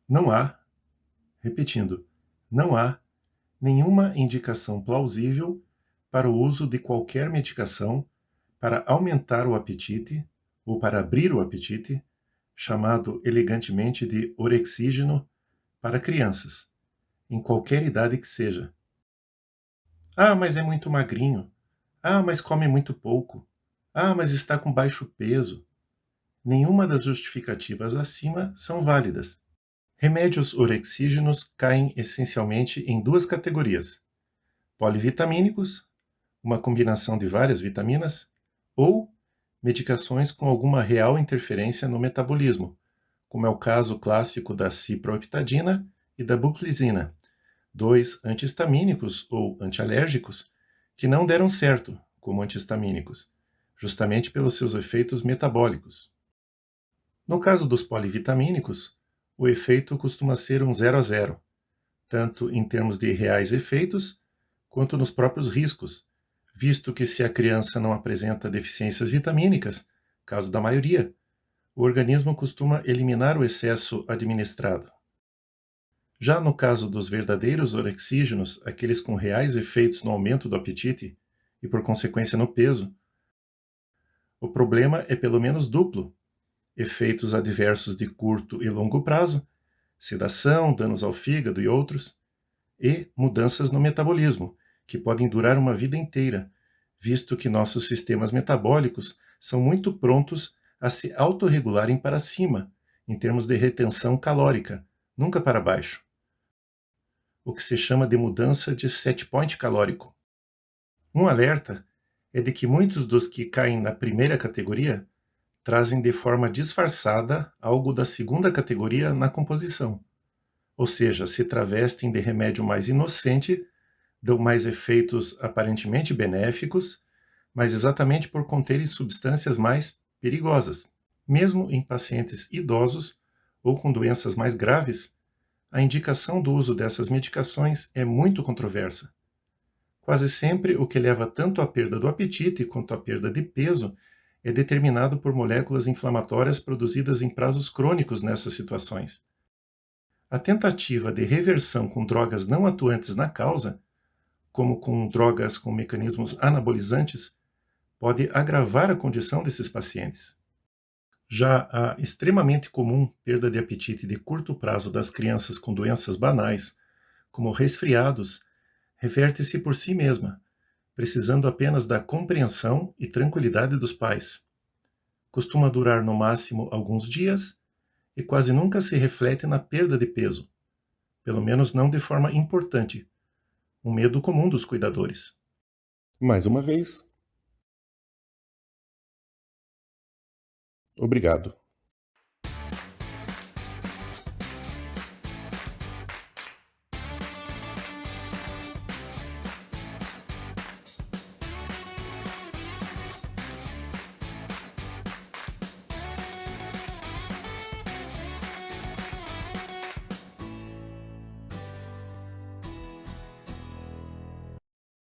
Não há, repetindo, não há nenhuma indicação plausível para o uso de qualquer medicação para aumentar o apetite ou para abrir o apetite, chamado elegantemente de orexígeno, para crianças, em qualquer idade que seja. Ah, mas é muito magrinho. Ah, mas come muito pouco. Ah, mas está com baixo peso. Nenhuma das justificativas acima são válidas. Remédios orexígenos caem essencialmente em duas categorias: polivitamínicos, uma combinação de várias vitaminas, ou medicações com alguma real interferência no metabolismo, como é o caso clássico da ciproheptadina e da buclisina, dois antihistamínicos ou antialérgicos que não deram certo como antihistamínicos, justamente pelos seus efeitos metabólicos. No caso dos polivitamínicos, o efeito costuma ser um 0 a 0, tanto em termos de reais efeitos, quanto nos próprios riscos, visto que se a criança não apresenta deficiências vitamínicas, caso da maioria, o organismo costuma eliminar o excesso administrado. Já no caso dos verdadeiros orexígenos, aqueles com reais efeitos no aumento do apetite e, por consequência, no peso, o problema é pelo menos duplo: efeitos adversos de curto e longo prazo, sedação, danos ao fígado e outros, e mudanças no metabolismo, que podem durar uma vida inteira, visto que nossos sistemas metabólicos são muito prontos a se autorregularem para cima, em termos de retenção calórica, nunca para baixo, o que se chama de mudança de set point calórico. Um alerta é de que muitos dos que caem na primeira categoria trazem de forma disfarçada algo da segunda categoria na composição, ou seja, se travestem de remédio mais inocente, dão mais efeitos aparentemente benéficos, mas exatamente por conterem substâncias mais perigosas. Mesmo em pacientes idosos ou com doenças mais graves, a indicação do uso dessas medicações é muito controversa. Quase sempre o que leva tanto à perda do apetite quanto à perda de peso é determinado por moléculas inflamatórias produzidas em prazos crônicos nessas situações. A tentativa de reversão com drogas não atuantes na causa, como com drogas com mecanismos anabolizantes, pode agravar a condição desses pacientes. Já a extremamente comum perda de apetite de curto prazo das crianças com doenças banais, como resfriados, reverte-se por si mesma, precisando apenas da compreensão e tranquilidade dos pais. Costuma durar no máximo alguns dias e quase nunca se reflete na perda de peso, pelo menos não de forma importante, um medo comum dos cuidadores. Mais uma vez, obrigado.